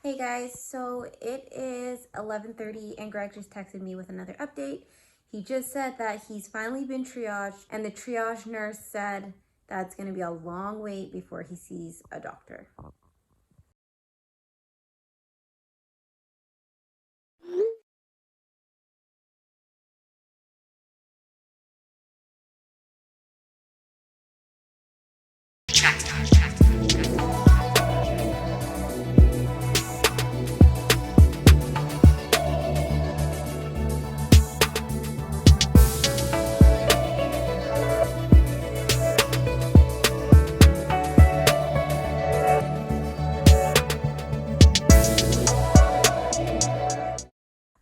Hey guys, so it is 11:30 and Greg just texted me with another update. He just said that he's finally been triaged and the triage nurse said that it's going to be a long wait before he sees a doctor.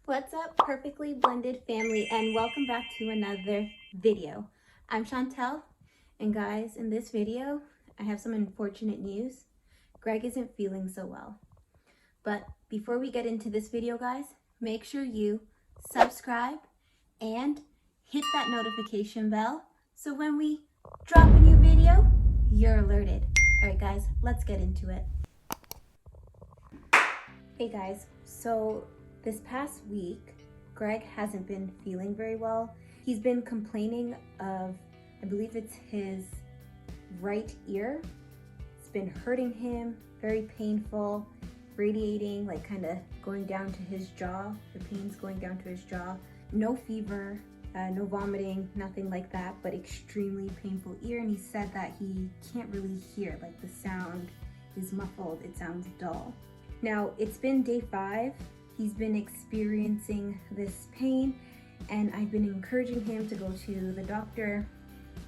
What's up, perfectly blended family, and welcome back to another video. I'm Chantel, and guys, in this video, I have some unfortunate news. Greg isn't feeling so well. But before we get into this video, guys, make sure you subscribe and hit that notification bell so when we drop a new video, you're alerted. All right, guys, let's get into it. Hey guys, so this past week, Greg hasn't been feeling very well. He's been complaining of, I believe it's his right ear. It's been hurting him, very painful, radiating, like kind of going down to his jaw. The pain's going down to his jaw. No fever, no vomiting, nothing like that, but extremely painful ear. And he said that he can't really hear, like the sound is muffled, it sounds dull. Now, it's been day 5. He's been experiencing this pain, and I've been encouraging him to go to the doctor.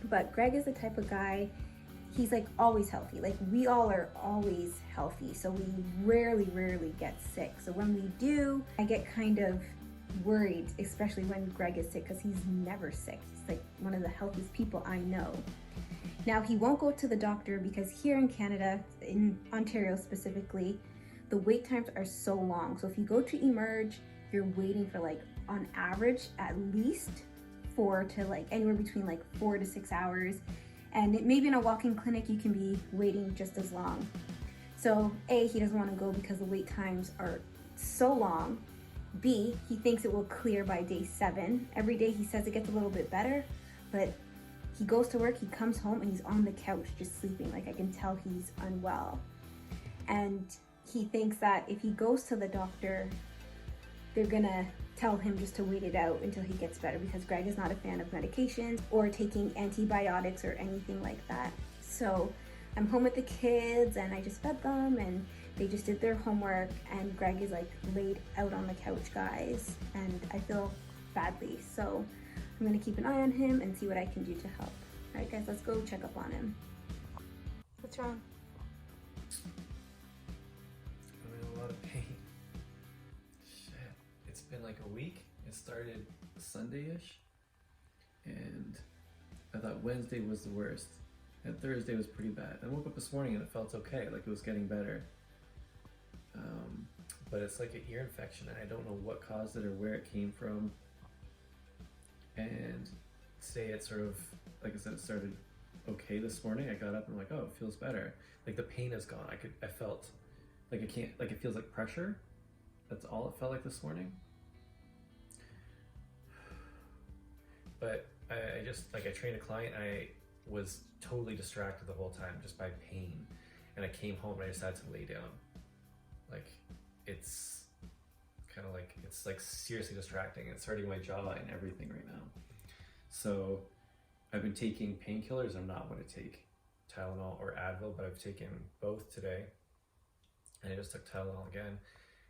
But Greg is the type of guy, he's like always healthy. Like we all are always healthy. So we rarely get sick. So when we do, I get kind of worried, especially when Greg is sick, because he's never sick. He's like one of the healthiest people I know. Now, he won't go to the doctor because here in Canada, in Ontario specifically, the wait times are so long. So if you go to Emerge, you're waiting for like on average at least 4 to like anywhere between like 4 to 6 hours. And maybe in a walk-in clinic, you can be waiting just as long. So A, he doesn't want to go because the wait times are so long. B, he thinks it will clear by day 7. Every day he says it gets a little bit better, but he goes to work, he comes home and he's on the couch just sleeping. Like I can tell he's unwell. And he thinks that if he goes to the doctor, they're gonna tell him just to wait it out until he gets better, because Greg is not a fan of medications or taking antibiotics or anything like that. So I'm home with the kids and I just fed them and they just did their homework, and Greg is like laid out on the couch, guys, and I feel badly. So I'm gonna keep an eye on him and see what I can do to help. All right, guys, let's go check up on him. What's wrong? I'm in a lot of pain. Shit. It's been like a week. It started Sunday-ish. And I thought Wednesday was the worst. And Thursday was pretty bad. I woke up this morning and it felt okay, like it was getting better. But it's like an ear infection and I don't know what caused it or where it came from. And today it sort of, like I said, it started okay this morning. I got up and I'm like, oh, it feels better. Like the pain is gone. I felt like it feels like pressure. That's all it felt like this morning. But I just, like I trained a client, I was totally distracted the whole time just by pain. And I came home and I just had to lay down. Like it's kind of like, it's like seriously distracting. It's hurting my jaw and everything right now. So I've been taking painkillers. I'm not going to take Tylenol or Advil, but I've taken both today. And I just took Tylenol again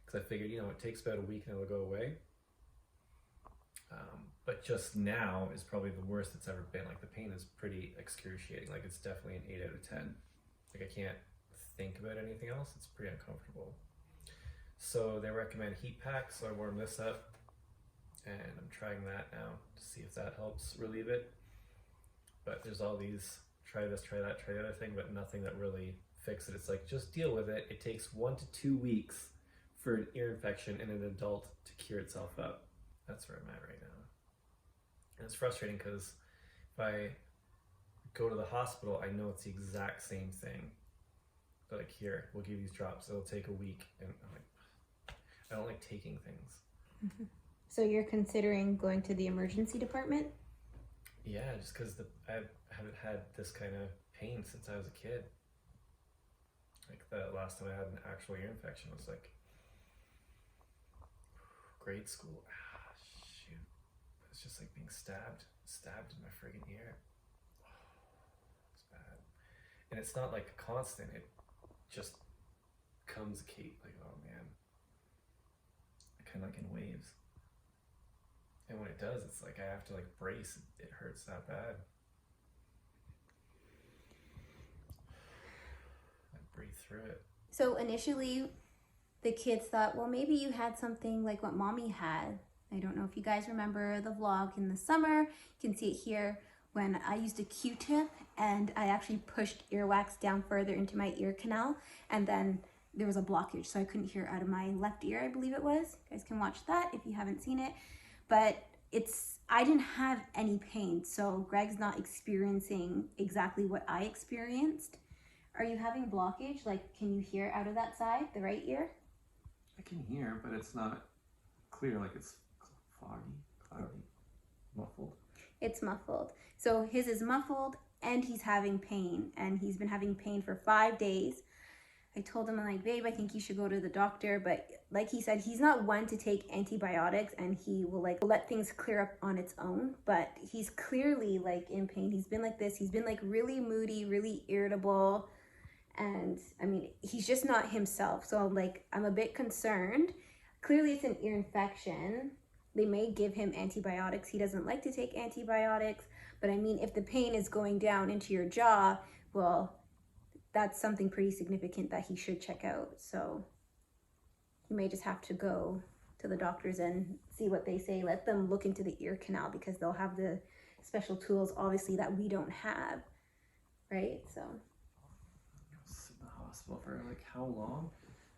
because I figured, it takes about a week and it'll go away. But just now is probably the worst it's ever been. Like the pain is pretty excruciating. Like it's definitely an 8 out of 10. Like I can't think about anything else. It's pretty uncomfortable. So they recommend heat packs. So I warm this up and I'm trying that now to see if that helps relieve it. But there's all these, try this, try that, try the other thing, but nothing that really fixes it. It's like, just deal with it. It takes 1 to 2 weeks for an ear infection in an adult to cure itself up. That's where I'm at right now. And it's frustrating because if I go to the hospital, I know it's the exact same thing. But like, here, we'll give you these drops. It'll take a week. And I'm like, I don't like taking things. Mm-hmm. So you're considering going to the emergency department? Yeah, just because I haven't had this kind of pain since I was a kid. Like the last time I had an actual ear infection was like grade school. Shoot. It was just like being stabbed in my friggin' ear. It's bad. And it's not like constant, it just comes like, oh man. Kind of like in waves. And when it does, it's like I have to like brace. It hurts that bad. I breathe through it. So initially, the kids thought, well, maybe you had something like what mommy had. I don't know if you guys remember the vlog in the summer. You can see it here when I used a Q-tip and I actually pushed earwax down further into my ear canal, and then there was a blockage, so I couldn't hear out of my left ear, I believe it was. You guys can watch that if you haven't seen it. But I didn't have any pain, so Greg's not experiencing exactly what I experienced. Are you having blockage? Like, can you hear out of that side, the right ear? I can hear, but it's not clear, like it's foggy, cloudy, muffled. It's muffled. So his is muffled and he's having pain, and he's been having pain for 5 days. I told him, I'm like, babe, I think you should go to the doctor. But like he said, he's not one to take antibiotics, and he will like let things clear up on its own. But he's clearly like in pain. He's been like this. He's been like really moody, really irritable. And I mean, he's just not himself. So I'm a bit concerned. Clearly it's an ear infection. They may give him antibiotics. He doesn't like to take antibiotics. But I mean, if the pain is going down into your jaw, well, that's something pretty significant that he should check out. So you may just have to go to the doctors and see what they say. Let them look into the ear canal, because they'll have the special tools, obviously, that we don't have, right? So sit in the hospital for like how long?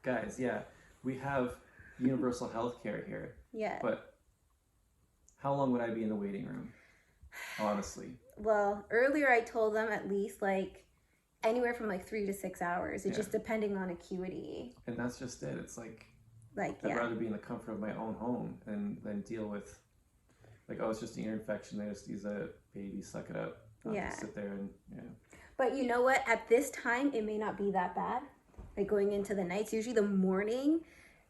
Guys, yeah, we have universal health care here. Yeah. But how long would I be in the waiting room? Honestly. Well, earlier I told them at least like anywhere from like 3 to 6 hours. It's just depending on acuity. And that's just it. It's like I'd rather be in the comfort of my own home than deal with like, oh, it's just an ear infection. They just use a baby, suck it up. Just sit there and But you know what? At this time, it may not be that bad. Like going into the nights, usually the morning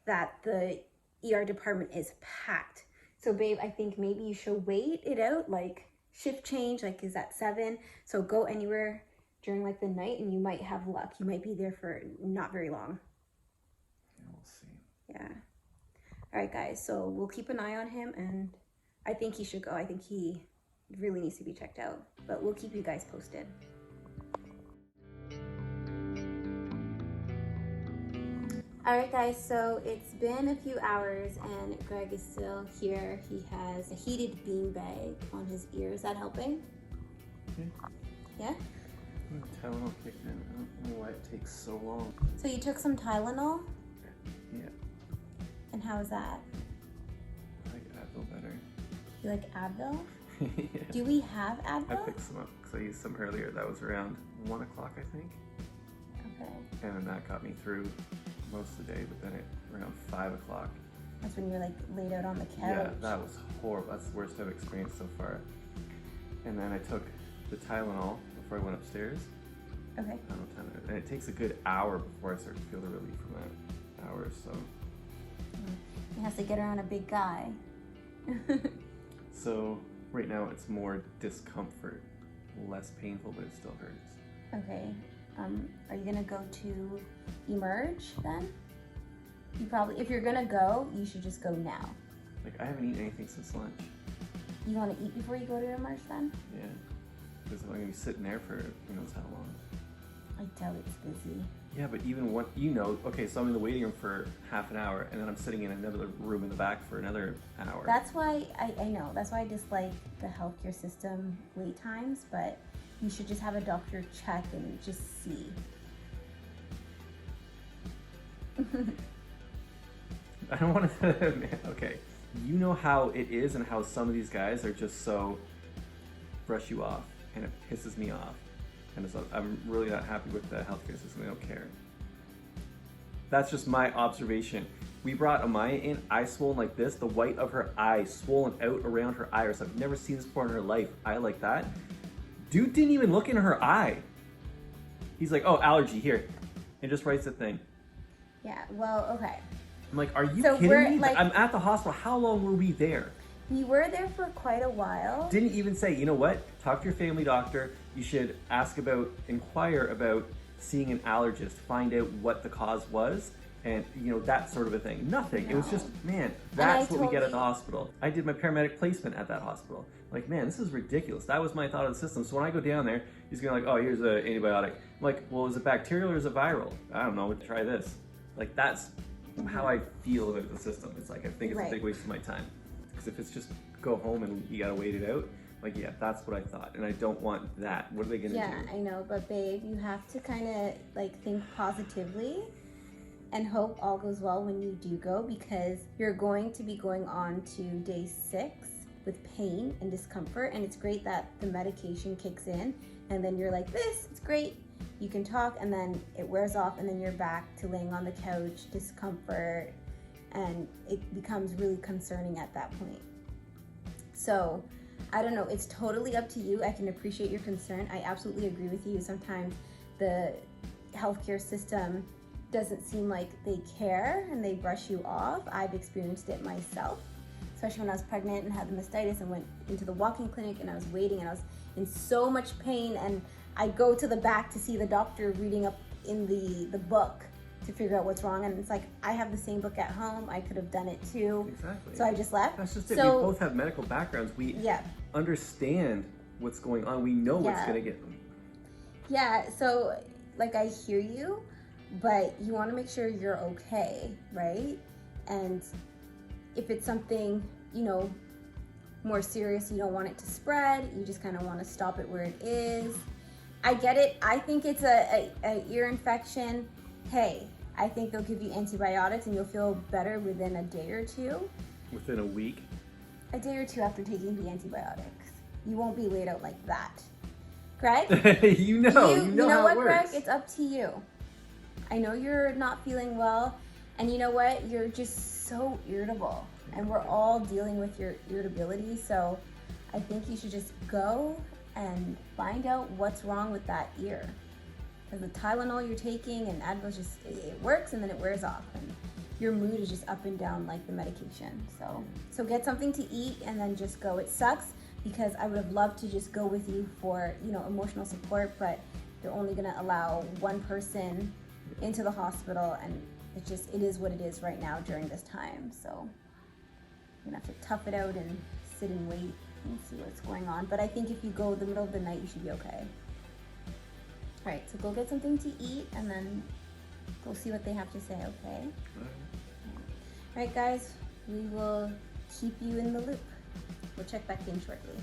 that the ER department is packed. So babe, I think maybe you should wait it out, like shift change, like is at 7. So go anywhere during like the night and you might have luck. You might be there for not very long. Yeah, we'll see. Yeah. All right, guys. So we'll keep an eye on him, and I think he should go. I think he really needs to be checked out, but we'll keep you guys posted. All right, guys, so it's been a few hours and Greg is still here. He has a heated beanbag on his ear. Is that helping? Yeah? Tylenol kicked in. I don't know why it takes so long. So you took some Tylenol? Yeah. And how was that? I like Advil better. You like Advil? Yeah. Do we have Advil? I picked some up because I used some earlier. That was around 1 o'clock, I think. Okay. And then that got me through most of the day, but then around 5 o'clock. That's when you're like laid out on the couch. Yeah, that was horrible. That's the worst I've experienced so far. And then I took the Tylenol before I went upstairs. Okay. I don't know, and it takes a good hour before I start to feel the relief from that hour, so. He has to get around a big guy. So right now it's more discomfort, less painful, but it still hurts. Okay. Are you gonna go to Emerge then? You probably, if you're gonna go, you should just go now. Like, I haven't eaten anything since lunch. You want to eat before you go to Emerge then? Yeah, because I'm gonna be sitting there for who knows how long. I doubt it's busy. Yeah, but even what, okay, so I'm in the waiting room for half an hour, and then I'm sitting in another room in the back for another hour. That's why, I know, that's why I dislike the healthcare system wait times, but you should just have a doctor check and just see. I don't want to, okay. You know how it is and how some of these guys are just so brush you off, and it pisses me off. And so I'm really not happy with the healthcare system. They don't care. That's just my observation. We brought Amaya in, eye swollen like this, the white of her eye swollen out around her iris. I've never seen this before in her life. Eye like that. Dude didn't even look in her eye. He's like, oh, allergy, here. And just writes the thing. Yeah, well, okay. I'm like, are you So kidding we're, me? like- I'm at the hospital. How long were we there? We were there for quite a while. Didn't even say, you know what? Talk to your family doctor. You should inquire about seeing an allergist, find out what the cause was, and that sort of a thing. Nothing. It was just, man, that's what we get at the hospital. I did my paramedic placement at that hospital. Like, man, this is ridiculous. That was my thought of the system. So when I go down there, he's gonna like, oh, here's an antibiotic. I'm like, well, is it bacterial or is it viral? I don't know. Try this. Like, that's how I feel about the system. It's like, I think it's a big waste of my time. Because if it's just go home and you gotta wait it out, like, yeah, that's what I thought. And I don't want that. What are they gonna do? Yeah, I know, but babe, you have to kind of like think positively and hope all goes well when you do go, because you're going to be going on to day 6 with pain and discomfort, and it's great that the medication kicks in and then you're like, this, it's great. You can talk, and then it wears off, and then you're back to laying on the couch, discomfort, and it becomes really concerning at that point. So I don't know, it's totally up to you. I can appreciate your concern. I absolutely agree with you. Sometimes the healthcare system doesn't seem like they care and they brush you off. I've experienced it myself, especially when I was pregnant and had the mastitis and went into the walk-in clinic, and I was waiting and I was in so much pain, and I go to the back to see the doctor reading up in the book to figure out what's wrong, and it's like, I have the same book at home. I could have done it too. Exactly. So I just left. That's just it. So, we both have medical backgrounds. We understand what's going on. We know what's going to get them. Yeah, so like, I hear you, but you want to make sure you're okay, right? And if it's something, more serious, you don't want it to spread, you just kind of want to stop it where it is. I get it. I think it's a ear infection. Hey, I think they'll give you antibiotics and you'll feel better within a day or two. Within a week? A day or two after taking the antibiotics. You won't be laid out like that. Greg? you know how what, it works. Greg? It's up to you. I know you're not feeling well, and you know what? You're just so irritable, and we're all dealing with your irritability, so I think you should just go and find out what's wrong with that ear. Because the Tylenol you're taking and Advil it works, and then it wears off, and your mood is just up and down like the medication. So get something to eat and then just go. It sucks because I would have loved to just go with you for, emotional support, but they're only gonna allow one person into the hospital, and it is what it is right now during this time. So you're gonna have to tough it out and sit and wait and see what's going on. But I think if you go the middle of the night, you should be okay. All right, so go get something to eat and then go see what they have to say, okay? All right, guys, we will keep you in the loop. We'll check back in shortly.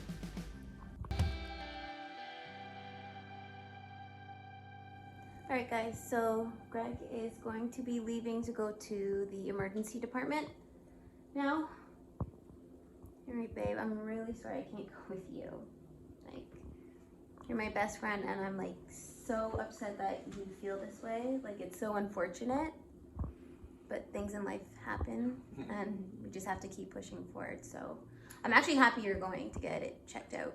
All right, guys, so Greg is going to be leaving to go to the emergency department now. All right, babe, I'm really sorry I can't go with you. Like, you're my best friend, and I'm like so upset that you feel this way. Like, it's so unfortunate, but things in life happen, and we just have to keep pushing forward. So I'm actually happy you're going to get it checked out.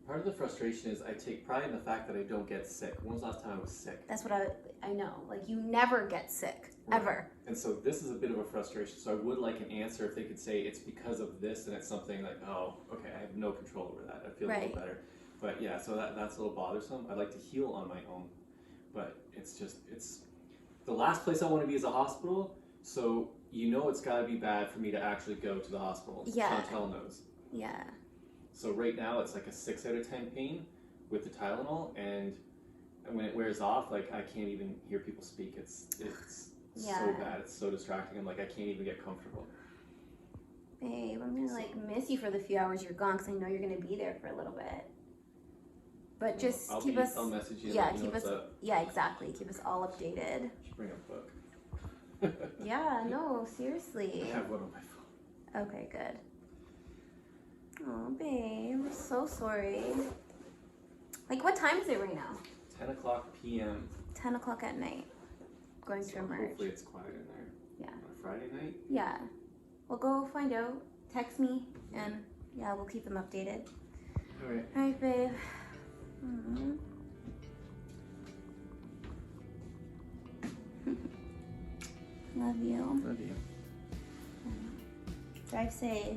Part of the frustration is I take pride in the fact that I don't get sick. When was the last time I was sick? That's what I know. Like, you never get sick, ever. And so this is a bit of a frustration. So I would like an answer if they could say it's because of this, and it's something like, oh, okay, I have no control over that. I feel a little better. But yeah, so that's a little bothersome. I'd like to heal on my own, but it's the last place I want to be is a hospital. So it's got to be bad for me to actually go to the hospital. Yeah. Chantel knows. Yeah. So right now it's like a 6 out of 10 pain with the Tylenol, and when it wears off, like, I can't even hear people speak. It's so bad. It's so distracting. I'm like, I can't even get comfortable. Babe, I'm gonna miss you for the few hours you're gone, because I know you're gonna be there for a little bit. But just keep us. I'll message you. Yeah, keep us. Yeah, exactly. Keep us all updated. Just bring a book. Yeah, no, seriously. I have one on my phone. Okay, good. Oh, babe, I'm so sorry. Like, what time is it right now? 10 o'clock p.m. 10 o'clock at night. Going to emerge. Hopefully it's quiet in there. Yeah. Friday night? Yeah. We'll go find out. Text me, and yeah, we'll keep them updated. All right. All right, babe. Mm. Love you. Love you. Drive safe.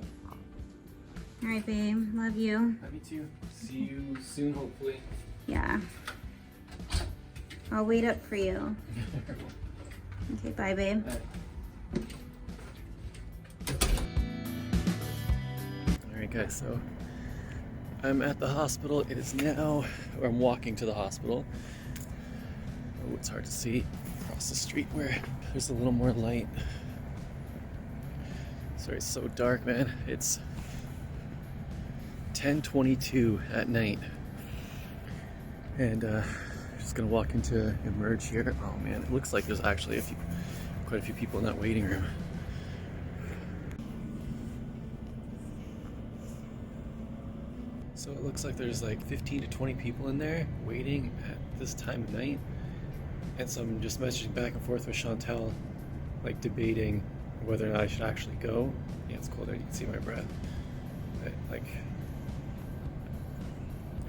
All right, babe. Love you. Love you too. See you soon, hopefully. Yeah. I'll wait up for you. Okay, bye, babe. Alright guys, so I'm at the hospital. It is now, or I'm walking to the hospital. Oh, it's hard to see across the street where there's a little more light. Sorry, it's so dark, man. It's 10:22 at night. And just gonna walk into Emerge here. Oh man, it looks like there's actually quite a few people in that waiting room. So it looks like there's like 15 to 20 people in there waiting at this time of night. And so I'm just messaging back and forth with Chantel, like debating whether or not I should actually go. Yeah, it's cold out, you can see my breath. But, like,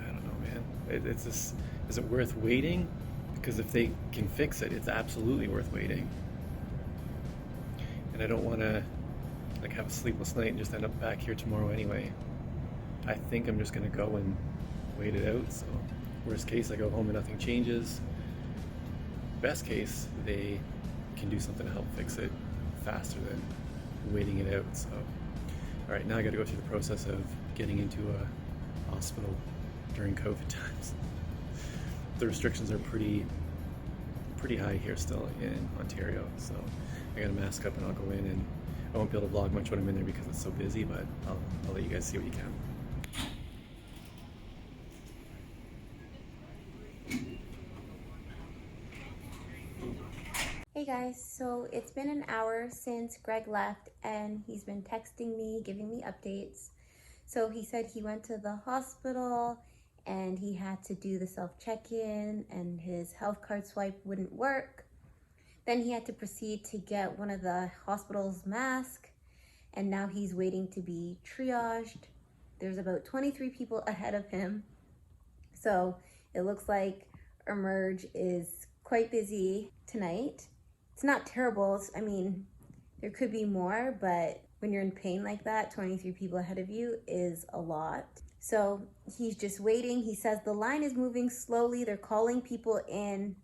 I don't know, man. It's just, is it worth waiting? Because if they can fix it, it's absolutely worth waiting. And I don't want to like have a sleepless night and just end up back here tomorrow anyway. I think I'm just gonna go and wait it out. So worst case, I go home and nothing changes. Best case, they can do something to help fix it faster than waiting it out. So, all right, now I got to go through the process of getting into a hospital during COVID times. The restrictions are pretty high here still in Ontario, so I got to mask up and I'll go in, and I won't be able to vlog much when I'm in there because it's so busy, but I'll let you guys see what you can. Hey guys, so it's been an hour since Greg left and he's been texting me, giving me updates. So he said he went to the hospital and he had to do the self-check-in and his health card swipe wouldn't work. Then he had to proceed to get one of the hospital's masks, and now he's waiting to be triaged. There's about 23 people ahead of him. So it looks like Emerge is quite busy tonight. It's not terrible. I mean, there could be more, but when you're in pain like that, 23 people ahead of you is a lot. So he's just waiting. He says the line is moving slowly. They're calling people in,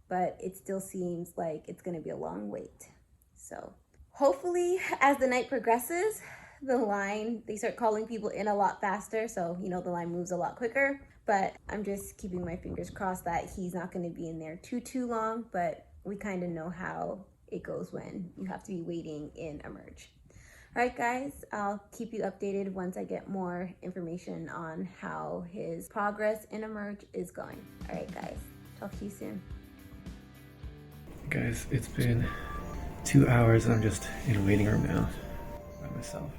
but it still seems like it's gonna be a long wait. So hopefully as the night progresses, they start calling people in a lot faster. So, you know, the line moves a lot quicker, but I'm just keeping my fingers crossed that he's not gonna be in there too long, but we kind of know how it goes when you have to be waiting in Emerge. All right, guys, I'll keep you updated once I get more information on how his progress in Emerge is going. All right, guys, talk to you soon. Guys, it's been 2 hours and I'm just in a waiting room now by myself.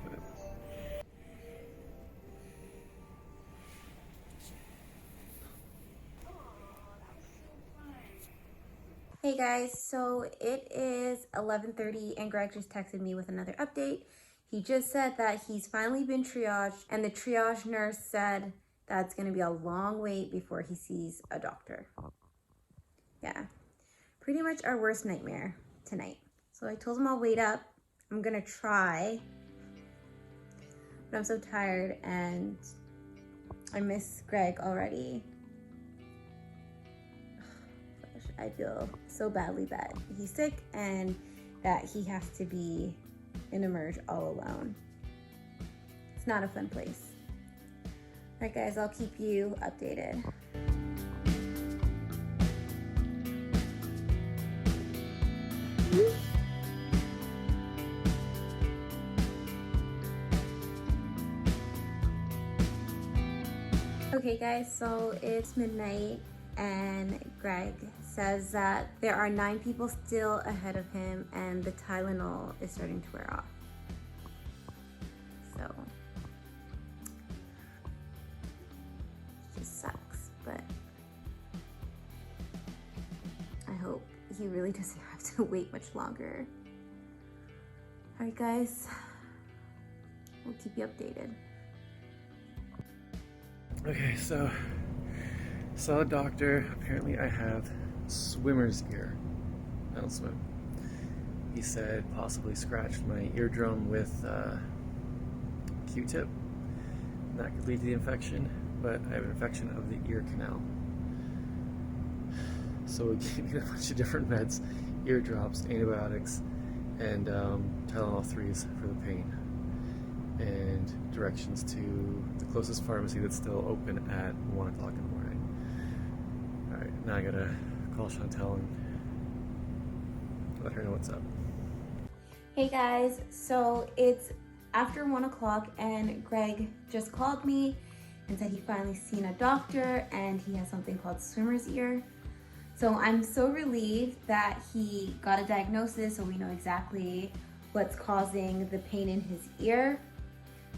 Hey guys, so it is 11:30 and Greg just texted me with another update. He just said that he's finally been triaged, and the triage nurse said that it's gonna be a long wait before he sees a doctor. Yeah, pretty much our worst nightmare tonight. So I told him I'll wait up. I'm gonna try, but I'm so tired and I miss Greg already. I feel so badly that he's sick and that he has to be in Emerge all alone. It's not a fun place. All right, guys, I'll keep you updated. Okay, guys, so it's midnight and Greg says that there are 9 people still ahead of him and the Tylenol is starting to wear off. So it just sucks, but I hope he really doesn't have to wait much longer. Alright guys, we'll keep you updated. Okay, so saw a doctor. Apparently I have swimmer's ear. I don't swim. He said possibly scratched my eardrum with a Q-tip. That could lead to the infection, but I have an infection of the ear canal. So he gave me a bunch of different meds, ear drops, antibiotics, and Tylenol 3s for the pain. And directions to the closest pharmacy that's still open at 1 o'clock in the morning. Alright, now I gotta call Chantel and let her know what's up. Hey guys, so it's after 1 o'clock and Greg just called me and said he finally seen a doctor and he has something called swimmer's ear. So I'm so relieved that he got a diagnosis so we know exactly what's causing the pain in his ear.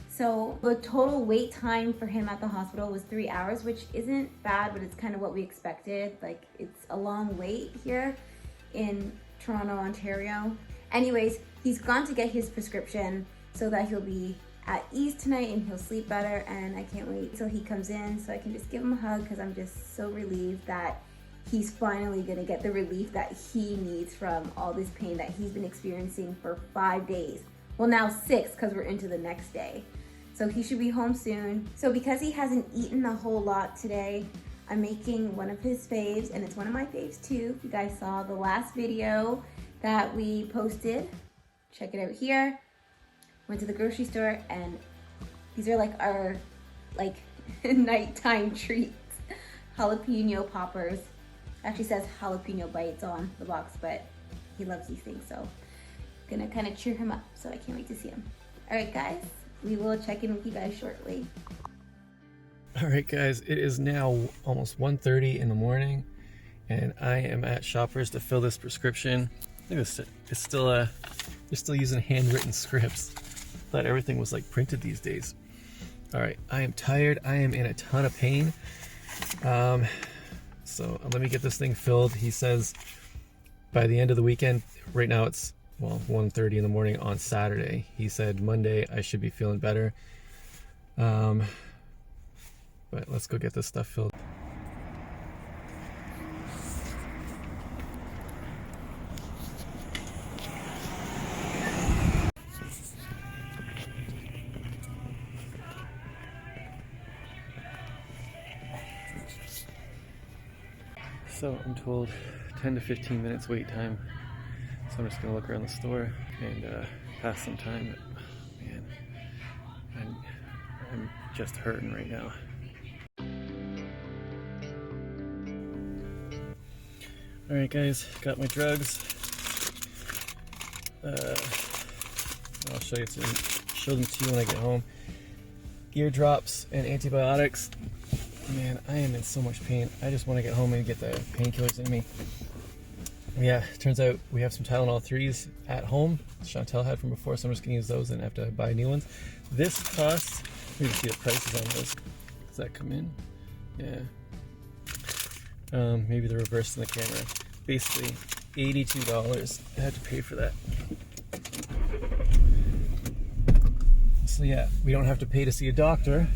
So the total wait time for him at the hospital was 3 hours, which isn't bad, but it's kind of what we expected. Like, it's a long wait here in Toronto, Ontario. Anyways, he's gone to get his prescription so that he'll be at ease tonight and he'll sleep better, and I can't wait till he comes in so I can just give him a hug because I'm just so relieved that he's finally gonna get the relief that he needs from all this pain that he's been experiencing for 5 days. Well, now 6 because we're into the next day. So he should be home soon. So because he hasn't eaten a whole lot today, I'm making one of his faves, and it's one of my faves too. If you guys saw the last video that we posted, check it out here. Went to the grocery store and these are like our nighttime treats. Jalapeno poppers. Actually says jalapeno bites on the box, but he loves these things, so I'm gonna kind of cheer him up, so I can't wait to see him. All right guys, we will check in with you guys shortly. All right, guys, it is now almost 1:30 in the morning, and I am at Shoppers to fill this prescription. Look at this, it's still they're still using handwritten scripts. Thought everything was like printed these days. All right, I am tired. I am in a ton of pain. So let me get this thing filled. He says by the end of the weekend. Right now it's 1:30 in the morning on Saturday. He said Monday I should be feeling better. But let's go get this stuff filled. So I'm told 10 to 15 minutes wait time. So I'm just gonna look around the store and pass some time. Man, I'm just hurting right now. All right, guys, got my drugs. I'll show them to you when I get home. Ear drops and antibiotics. Man, I am in so much pain. I just want to get home and get the painkillers in me. Yeah, turns out we have some Tylenol 3s at home. Chantel had from before, so I'm just gonna use those and have to buy new ones. This costs, let me see the prices on this. Does that come in? Yeah. Maybe the reverse in the camera. Basically, $82. I had to pay for that. So yeah, we don't have to pay to see a doctor,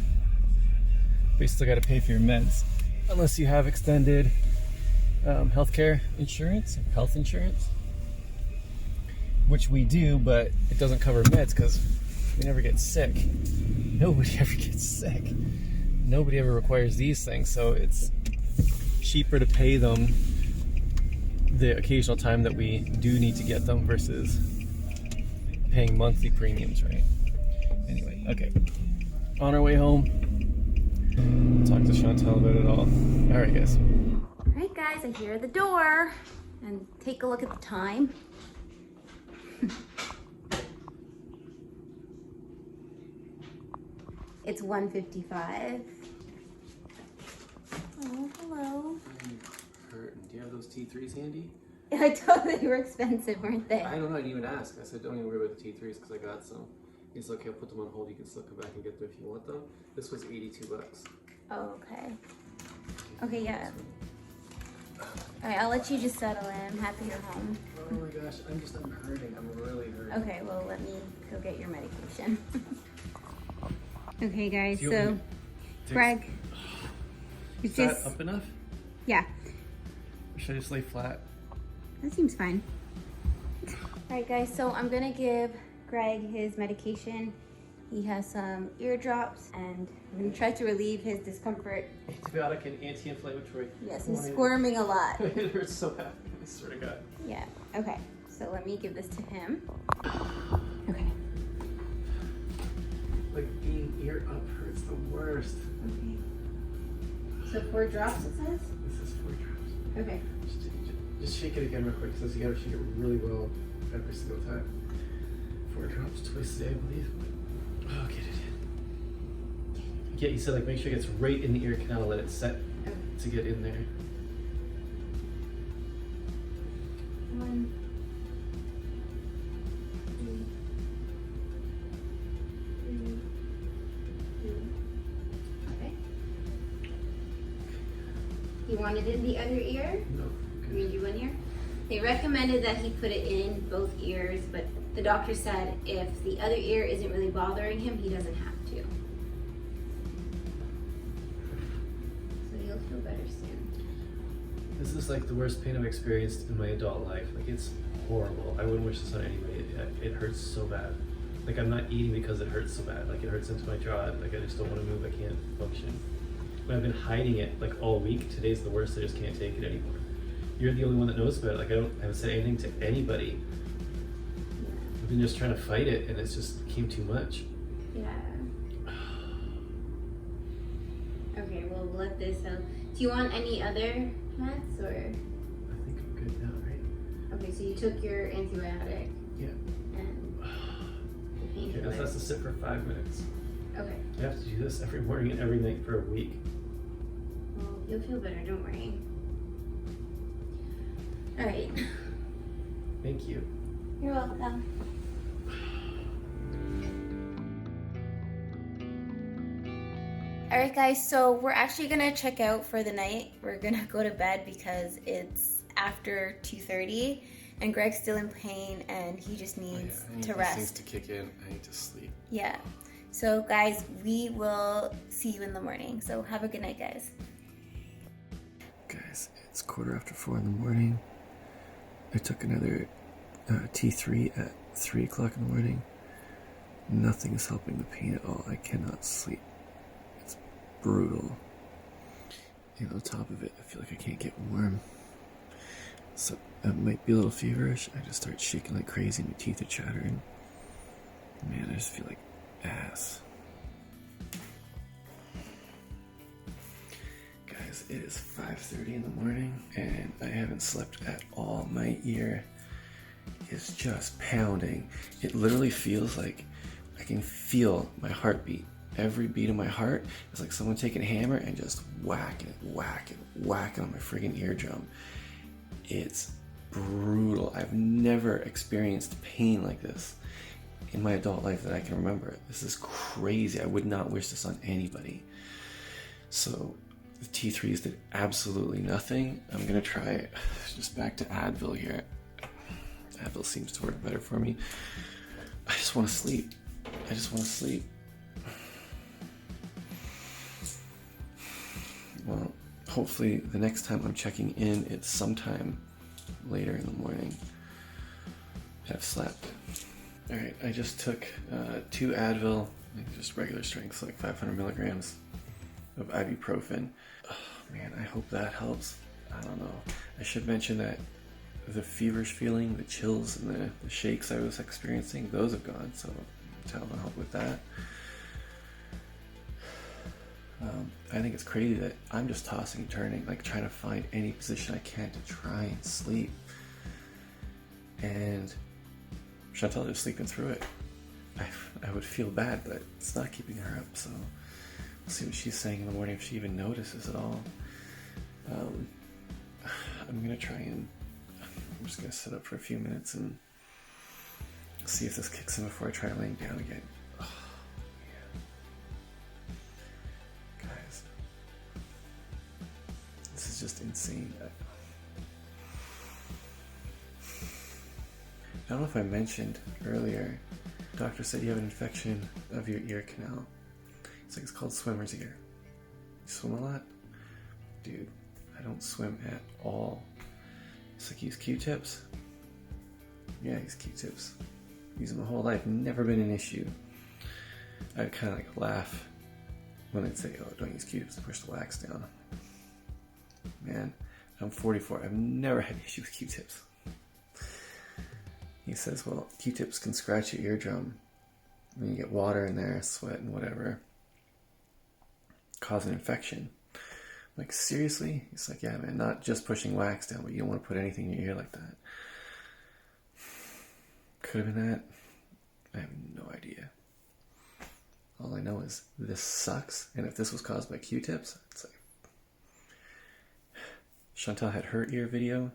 but you still got to pay for your meds, unless you have extended healthcare insurance, health insurance, which we do, but it doesn't cover meds because we never get sick. Nobody ever gets sick. Nobody ever requires these things, so it's cheaper to pay them the occasional time that we do need to get them versus paying monthly premiums, right? Anyway, okay. On our way home, talk to Chantel about it all. All right, guys. All right, guys, I hear the door, and take a look at the time. It's 1:55. Oh, hello. Do you have those T3s handy? I told they were expensive, weren't they? I don't know, I didn't even ask. I said, don't even worry about the T3s because I got some. He's like, okay, I'll put them on hold. You can still come back and get them if you want them. This was $82. Oh, okay. Okay, yeah. All right, I'll let you just settle in. I'm happy you're home. Oh my gosh, I'm hurting. I'm really hurting. Okay, well, let me go get your medication. Okay, guys, Do you want so me to Greg, it's Is that just, up enough? yeah, Or should I just lay flat? that seems fine. All right, guys, so I'm gonna give Greg his medication. He has some eardrops, and I'm gonna try to relieve his discomfort. Antibiotic and anti-inflammatory. Yes, he's squirming a lot. It hurts so bad. I swear to God. Yeah, okay, so let me give this to him. Okay. Like being ear up hurts the worst. Okay. So 4 drops, it says? This is 4 drops. Okay. Just shake it again real quick. It says you gotta shake it really well every single time. 4 drops twice a day, I believe. Oh, get it in. Yeah, you said like make sure it gets right in the ear canal, let it set to get in there. 1, 2, 3, 2. Okay. You wanted it in the other ear? No. You mean you one ear? They recommended that he put it in both ears, but the doctor said if the other ear isn't really bothering him, he doesn't have to. So you'll feel better soon. This is like the worst pain I've experienced in my adult life. Like it's horrible. I wouldn't wish this on anybody. It hurts so bad. Like I'm not eating because it hurts so bad. Like it hurts into my jaw. Like I just don't want to move. I can't function. But I've been hiding it like all week. Today's the worst. I just can't take it anymore. You're the only one that knows about it. Like I haven't said anything to anybody. I've been just trying to fight it, and it's just became too much. Yeah. Okay, well, we'll let this out. Do you want any other meds, or? I think I'm good now, right? Okay, so you took your antibiotic. Yeah. And the Okay, painkiller. this has to sit for 5 minutes. Okay. I have to do this every morning and every night for a week. Well, you'll feel better, don't worry. All right. Thank you. You're welcome. All right, guys, so we're actually gonna check out for the night. We're gonna go to bed because it's after 2:30 and Greg's still in pain and he just needs I need to these rest. things to kick in. I need to sleep. Yeah. So guys, we will see you in the morning. So have a good night, guys. Guys, it's 4:15 in the morning. I took another T3 at 3 o'clock in the morning. Nothing is helping the pain at all. I cannot sleep. It's brutal. And on top of it, I feel like I can't get warm. So I might be a little feverish. I just start shaking like crazy. My teeth are chattering. Man, I just feel like ass. Guys, it is 5:30 in the morning and I haven't slept at all. My ear is just pounding. It literally feels like I can feel my heartbeat. Every beat of my heart is like someone taking a hammer and just whacking on my friggin' eardrum. It's brutal. I've never experienced pain like this in my adult life that I can remember. This is crazy. I would not wish this on anybody. So the T3s did absolutely nothing. I'm gonna try just back to Advil here. Advil seems to work better for me. I just want to sleep. Well, hopefully the next time I'm checking in, it's sometime later in the morning. I've slept. Alright, I just took 2 Advil, just regular strength, so like 500 milligrams of ibuprofen. Oh, man, I hope that helps. I don't know. I should mention that the feverish feeling, the chills, and the shakes I was experiencing, those have gone, so that'll help with that. I think it's crazy that I'm just tossing and turning, like trying to find any position I can to try and sleep. And Chantal is sleeping through it. I would feel bad, but it's not keeping her up, so we'll see what she's saying in the morning, if she even notices at all. I'm gonna try and I'm just gonna sit up for a few minutes and see if this kicks in before I try laying down again. Oh, man. Guys, this is just insane. I don't know if I mentioned earlier, doctor said you have an infection of your ear canal. It's called swimmer's ear. You swim a lot? Dude, I don't swim at all. It's like use Q-tips. Yeah, use Q-tips. Use them my whole life, never been an issue. I'd kind of like laugh when they'd say, oh, don't use Q-tips to push the wax down. Man, I'm 44, I've never had an issue with Q-tips. He says, well, Q-tips can scratch your eardrum when you get water in there, sweat and whatever, cause an infection. I'm like, seriously? He's like, yeah, man, not just pushing wax down, but you don't want to put anything in your ear like that. Could have been that. I have no idea. All I know is this sucks, and if this was caused by Q-tips, it's like... Chantal had her ear video.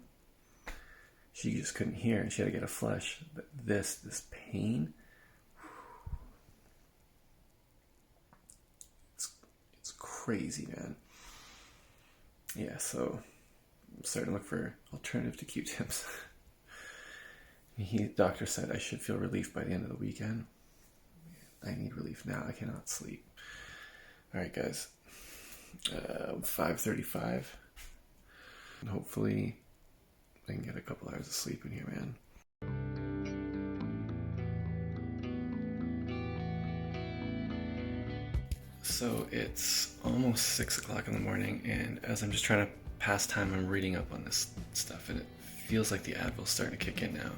She just couldn't hear, and she had to get a flush. But this pain... It's crazy, man. Yeah, so I'm starting to look for alternative to Q-tips. Doctor said I should feel relief by the end of the weekend. I need relief now. I cannot sleep. All right, guys. 5:35. Hopefully, I can get a couple hours of sleep in here, man. So it's almost 6 o'clock in the morning, and as I'm just trying to pass time, I'm reading up on this stuff, and it feels like the Advil's starting to kick in now.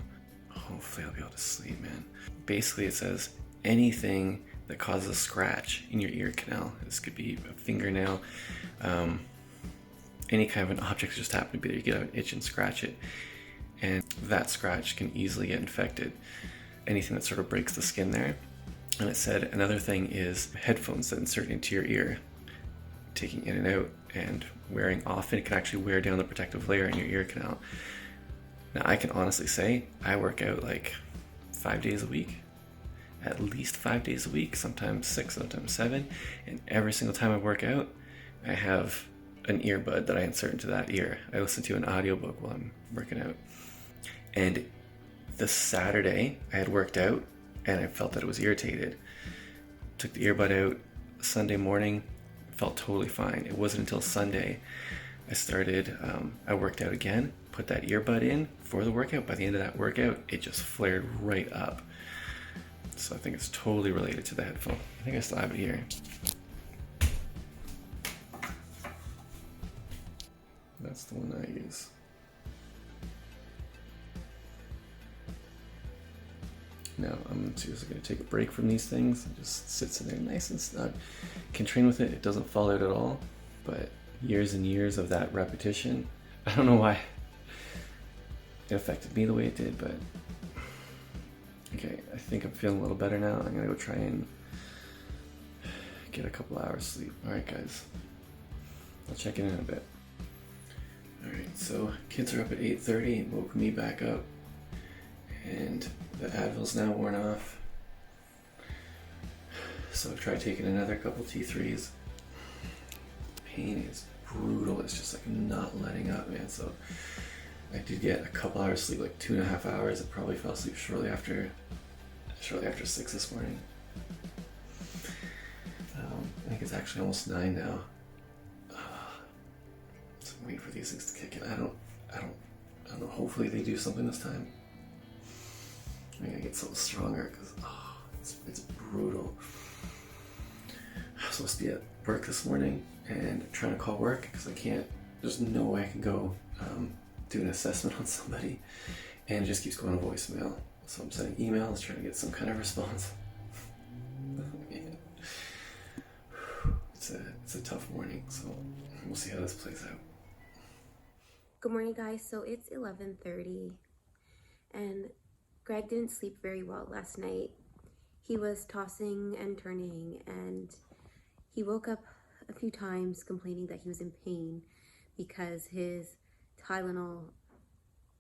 Hopefully I'll be able to sleep, man. Basically, it says anything that causes a scratch in your ear canal. This could be a fingernail, any kind of an object that just happened to be there. You get an itch and scratch it, and that scratch can easily get infected. Anything that sort of breaks the skin there. And it said another thing is headphones that insert into your ear, taking in and out and wearing often. It can actually wear down the protective layer in your ear canal. Now, I can honestly say I work out like 5 days a week, at least 5 days a week, sometimes 6, sometimes 7. And every single time I work out, I have an earbud that I insert into that ear. I listen to an audiobook while I'm working out. And this Saturday, I had worked out and I felt that it was irritated. Took the earbud out Sunday morning, felt totally fine. It wasn't until Sunday I worked out again, put that earbud in for the workout. By the end of that workout, it just flared right up. So I think it's totally related to the headphone. I think I still have it here. That's the one I use. Now I'm seriously going to take a break from these things and just sits in there nice and snug. Can train with it. It doesn't fall out at all. But years and years of that repetition, I don't know why it affected me the way it did, but okay, I think I'm feeling a little better now. I'm going to go try and get a couple hours sleep. Alright guys, I'll check in a bit. Alright, so kids are up at 8:30 and woke me back up, and the Advil's now worn off. So I've tried taking another couple T3s. Pain is brutal. It's just like not letting up, man. So I did get a couple hours sleep, like 2.5 hours. I probably fell asleep shortly after 6 this morning. I think it's actually almost 9 now. So I'm waiting for these things to kick in. I don't know. Hopefully they do something this time. I'm gonna get something stronger because it's brutal. I was supposed to be at work this morning and trying to call work because I can't. There's no way I can go do an assessment on somebody, and it just keeps going to voicemail. So I'm sending emails trying to get some kind of response. It's a tough morning, so we'll see how this plays out. Good morning, guys. So it's 11:30 and Greg didn't sleep very well last night. He was tossing and turning, and he woke up a few times complaining that he was in pain because his Tylenol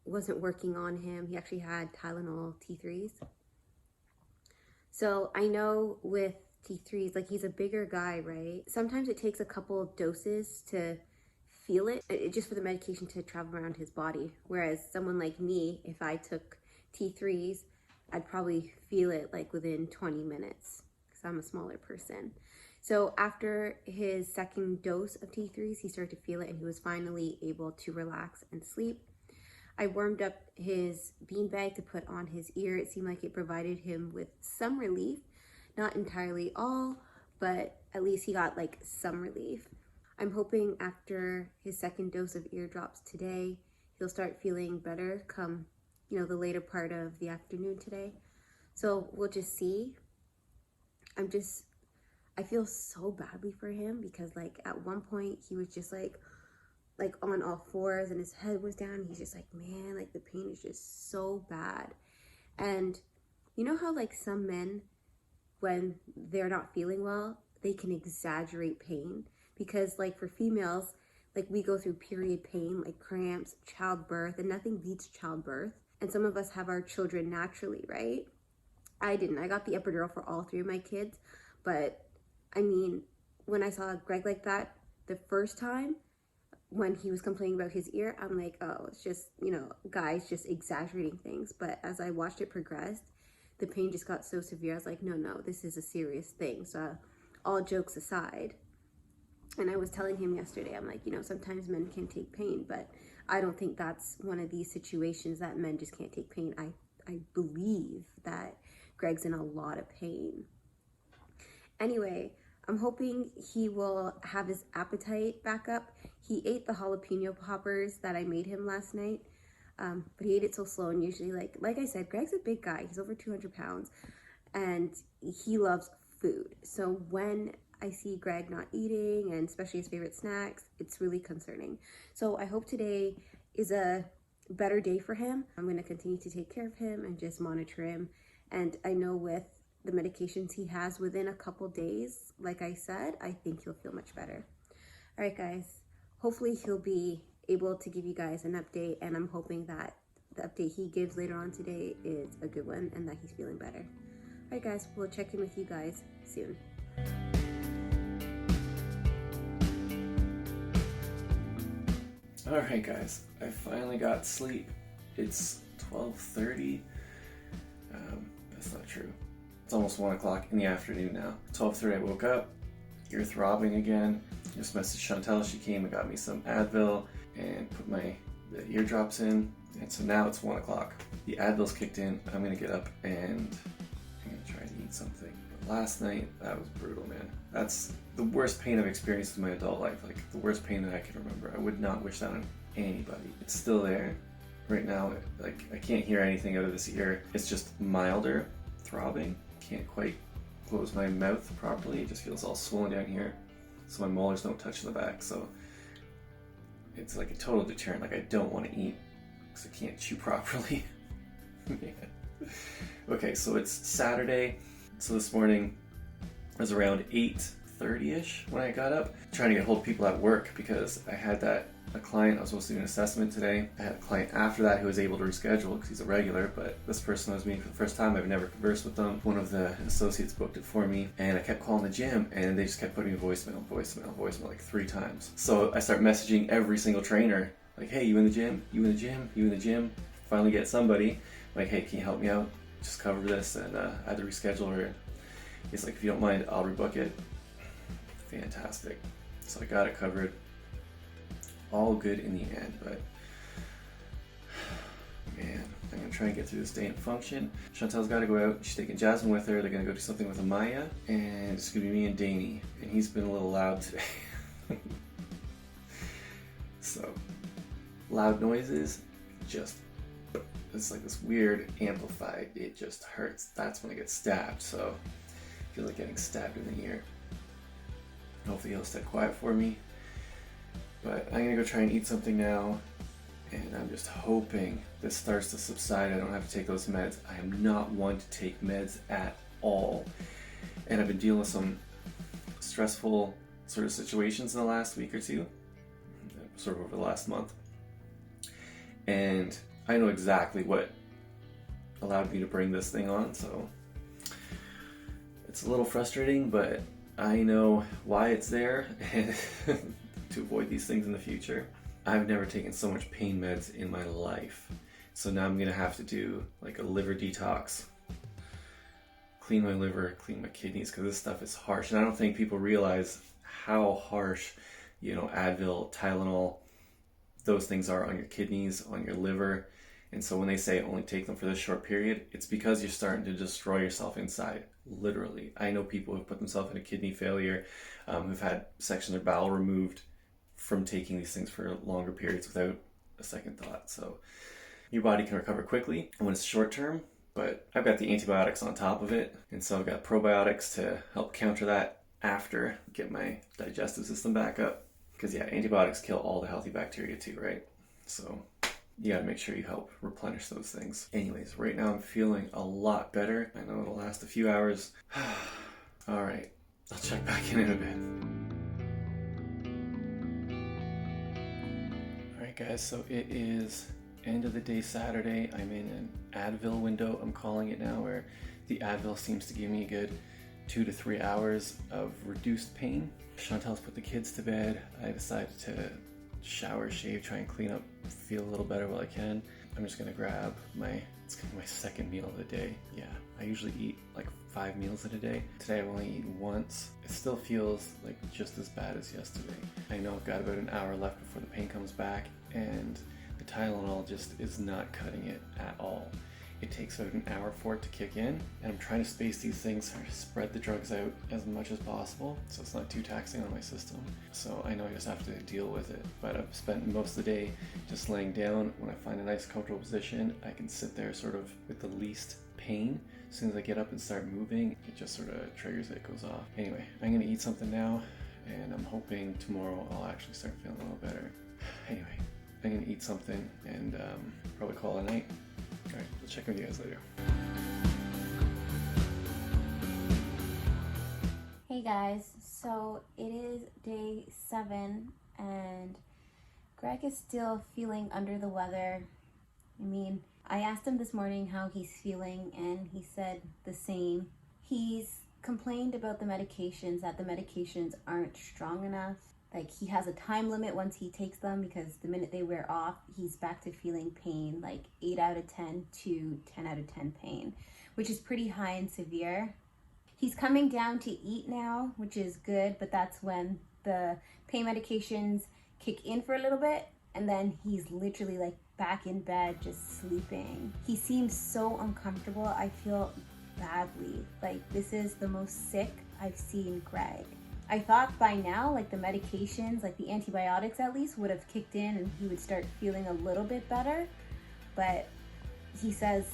wasn't working on him. He actually had Tylenol T3s. So I know with T3s, like, he's a bigger guy, right? Sometimes it takes a couple of doses to feel it just for the medication to travel around his body. Whereas someone like me, if I took T3s, I'd probably feel it like within 20 minutes because I'm a smaller person. So after his second dose of T3s, he started to feel it and he was finally able to relax and sleep. I warmed up his beanbag to put on his ear. It seemed like it provided him with some relief, not entirely all, but at least he got like some relief. I'm hoping after his second dose of ear drops today, he'll start feeling better come, the later part of the afternoon today. So we'll just see. I feel so badly for him because like at one point he was just like on all fours and his head was down. He's just like, man, like the pain is just so bad. And you know how like some men, when they're not feeling well, they can exaggerate pain? Because like for females, like we go through period pain, like cramps, childbirth, and nothing beats childbirth. And some of us have our children naturally, right? I didn't. I got the epidural for all three of my kids. But I mean, when I saw Greg like that the first time, when he was complaining about his ear, I'm like, oh, it's just, guys just exaggerating things. But as I watched it progress, the pain just got so severe. I was like, no, this is a serious thing. So all jokes aside, and I was telling him yesterday, I'm like, sometimes men can take pain, but I don't think that's one of these situations that men just can't take pain. I believe that Greg's in a lot of pain. Anyway, I'm hoping he will have his appetite back up. He ate the jalapeno poppers that I made him last night, but he ate it so slow. And usually, like I said, Greg's a big guy. He's over 200 pounds, and he loves food. So when I see Greg not eating, and especially his favorite snacks, it's really concerning. So I hope today is a better day for him. I'm going to continue to take care of him and just monitor him. And I know with the medications he has, within a couple days, like I said, I think he'll feel much better. All right, guys. Hopefully he'll be able to give you guys an update, and I'm hoping that the update he gives later on today is a good one and that he's feeling better. All right, guys. We'll check in with you guys soon. All right, guys. I finally got sleep. It's 12:30. That's not true. It's almost 1 o'clock in the afternoon now. 12:30 I woke up, ear throbbing again. Just messaged Chantel, she came and got me some Advil and put the eardrops in. And so now it's 1 o'clock. The Advil's kicked in. I'm gonna get up and I'm gonna try to eat something. But last night, that was brutal, man. That's the worst pain I've experienced in my adult life. Like the worst pain that I can remember. I would not wish that on anybody. It's still there. Right now, like I can't hear anything out of this ear. It's just milder throbbing. Can't quite close my mouth properly. It just feels all swollen down here. So my molars don't touch in the back. So it's like a total deterrent. Like I don't want to eat because I can't chew properly. Yeah. Okay, so it's Saturday. So this morning it was around 8:30ish when I got up, trying to get hold of people at work because I had a client, I was supposed to do an assessment today. I had a client after that who was able to reschedule because he's a regular, but this person I was meeting for the first time, I've never conversed with them. One of the associates booked it for me, and I kept calling the gym, and they just kept putting me voicemail like 3 times. So I start messaging every single trainer, like, hey, you in the gym? You in the gym? You in the gym? Finally get somebody, like, hey, can you help me out? Just cover this, and I had to reschedule her. He's like, if you don't mind, I'll rebook it. Fantastic. So I got it covered. All good in the end, but man, I'm gonna try and get through this day and function. Chantel's gotta go out. She's taking Jasmine with her. They're gonna go do something with Amaya, and it's gonna be me and Danny. And he's been a little loud today. So, loud noises, it's like this weird amplified, it just hurts. That's when I get stabbed, so I feel like getting stabbed in the ear. Hopefully he'll stay quiet for me. But I'm gonna go try and eat something now, and I'm just hoping this starts to subside. I don't have to take those meds. I am not one to take meds at all. And I've been dealing with some stressful sort of situations in the last week or two, sort of over the last month. And I know exactly what allowed me to bring this thing on, so it's a little frustrating, but I know why it's there and to avoid these things in the future. I've never taken so much pain meds in my life. So now I'm gonna have to do like a liver detox, clean my liver, clean my kidneys, because this stuff is harsh. And I don't think people realize how harsh, Advil, Tylenol, those things are on your kidneys, on your liver. And so when they say only take them for this short period, it's because you're starting to destroy yourself inside, literally. I know people who've put themselves in a kidney failure, who've had sections of their bowel removed from taking these things for longer periods without a second thought. So your body can recover quickly when it's short term, but I've got the antibiotics on top of it. And so I've got probiotics to help counter that after, get my digestive system back up. Because yeah, antibiotics kill all the healthy bacteria too, right? So you gotta make sure you help replenish those things. Anyways, right now I'm feeling a lot better. I know it'll last a few hours. All right, I'll check back in a bit. All right guys, so it is end of the day Saturday. I'm in an Advil window, I'm calling it now, where the Advil seems to give me a good 2 to 3 hours of reduced pain. Chantel's put the kids to bed. I decided to shower, shave, try and clean up, feel a little better while I can. I'm just gonna grab it's gonna be my second meal of the day. Yeah, I usually eat like 5 meals in a day. Today I've only eaten once. It still feels like just as bad as yesterday. I know I've got about an hour left before the pain comes back, and the Tylenol just is not cutting it at all. It takes about an hour for it to kick in, and I'm trying to space these things, spread the drugs out as much as possible so it's not too taxing on my system. So I know I just have to deal with it, but I've spent most of the day just laying down. When I find a nice comfortable position, I can sit there sort of with the least pain. As soon as I get up and start moving, it just sort of triggers it, goes off. Anyway, I'm gonna eat something now, and I'm hoping tomorrow I'll actually start feeling a little better. Anyway, I'm gonna eat something and probably call it a night. All right, we'll check with you guys later. Hey guys, so it is day 7 and Greg is still feeling under the weather. I asked him this morning how he's feeling and he said the same. He's complained about the medications, that the medications aren't strong enough. Like, he has a time limit once he takes them, because the minute they wear off, he's back to feeling pain, like 8 out of 10 to 10 out of 10 pain, which is pretty high and severe. He's coming down to eat now, which is good, but that's when the pain medications kick in for a little bit, and then he's literally like back in bed, just sleeping. He seems so uncomfortable. I feel badly. Like, this is the most sick I've seen Greg. I thought by now, like, the medications, like the antibiotics at least, would have kicked in and he would start feeling a little bit better. But he says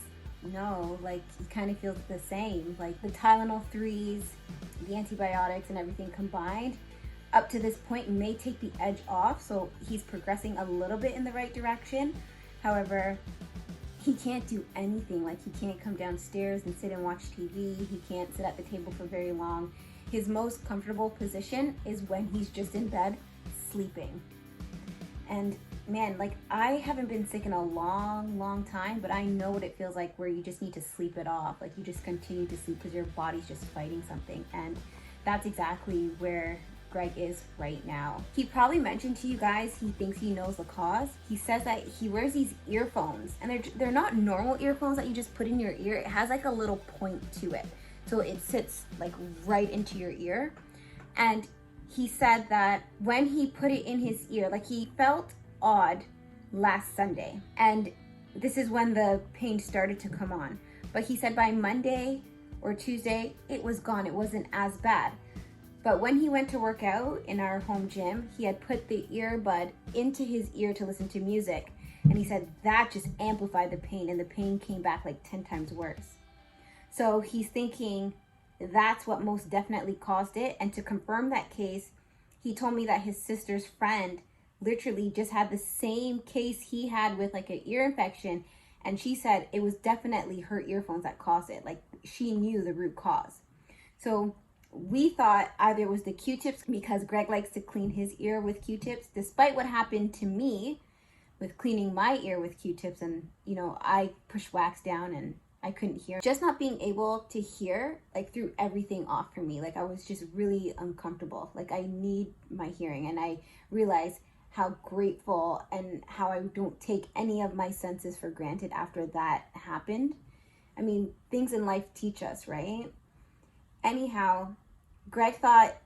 no, like, he kind of feels the same. Like, the Tylenol 3s, the antibiotics and everything combined, up to this point may take the edge off. So he's progressing a little bit in the right direction. However, he can't do anything. Like, he can't come downstairs and sit and watch TV. He can't sit at the table for very long. His most comfortable position is when he's just in bed sleeping. And man, like, I haven't been sick in a long time, but I know what it feels like where you just need to sleep it off. Like, you just continue to sleep because your body's just fighting something. And that's exactly where Greg is right now. He probably mentioned to you guys he thinks he knows the cause. He says that he wears these earphones, and they're not normal earphones that you just put in your ear. It has like a little point to it. So it sits like right into your ear. And he said that when he put it in his ear, like, he felt odd last Sunday. And this is when the pain started to come on. But he said by Monday or Tuesday, it was gone. It wasn't as bad. But when he went to work out in our home gym, he had put the earbud into his ear to listen to music. And he said that just amplified the pain, and the pain came back like 10 times worse. So he's thinking that's what most definitely caused it. And to confirm that case, he told me that his sister's friend literally just had the same case he had with like an ear infection. And she said it was definitely her earphones that caused it. Like, she knew the root cause. So we thought either it was the Q-tips, because Greg likes to clean his ear with Q-tips, despite what happened to me with cleaning my ear with Q-tips. And, I pushed wax down and I couldn't hear. Just not being able to hear, like, threw everything off for me. Like, I was just really uncomfortable. Like, I need my hearing. And I realized how grateful and how I don't take any of my senses for granted after that happened. I mean, things in life teach us, right? Anyhow, Greg thought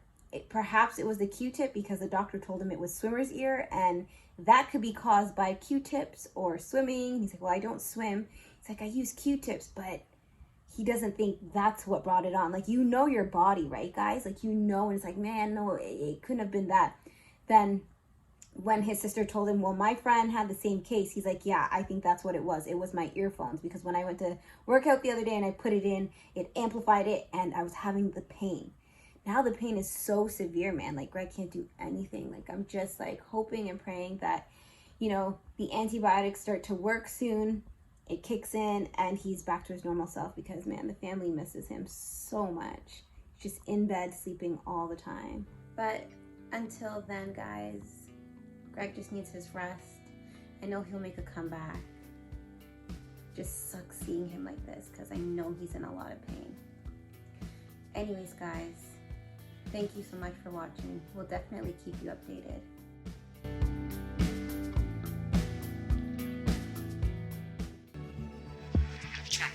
perhaps it was the Q-tip because the doctor told him it was swimmer's ear, and that could be caused by Q-tips or swimming. He's like, well, I don't swim. He's like, I use Q-tips, but he doesn't think that's what brought it on. Like, you know your body, right, guys? Like, you know, and it's like, man, no, it couldn't have been that. Then when his sister told him, well, my friend had the same case, he's like, yeah, I think that's what it was. It was my earphones, because when I went to work out the other day and I put it in, it amplified it, and I was having the pain. Now the pain is so severe, man. Like, Greg can't do anything. Like, I'm just like hoping and praying that, you know, the antibiotics start to work soon, it kicks in, and he's back to his normal self, because, man, the family misses him so much. He's just in bed sleeping all the time. But until then, guys, Greg just needs his rest. I know he'll make a comeback. Just sucks seeing him like this, because I know he's in a lot of pain. Anyways, guys, thank you so much for watching. We'll definitely keep you updated. Check.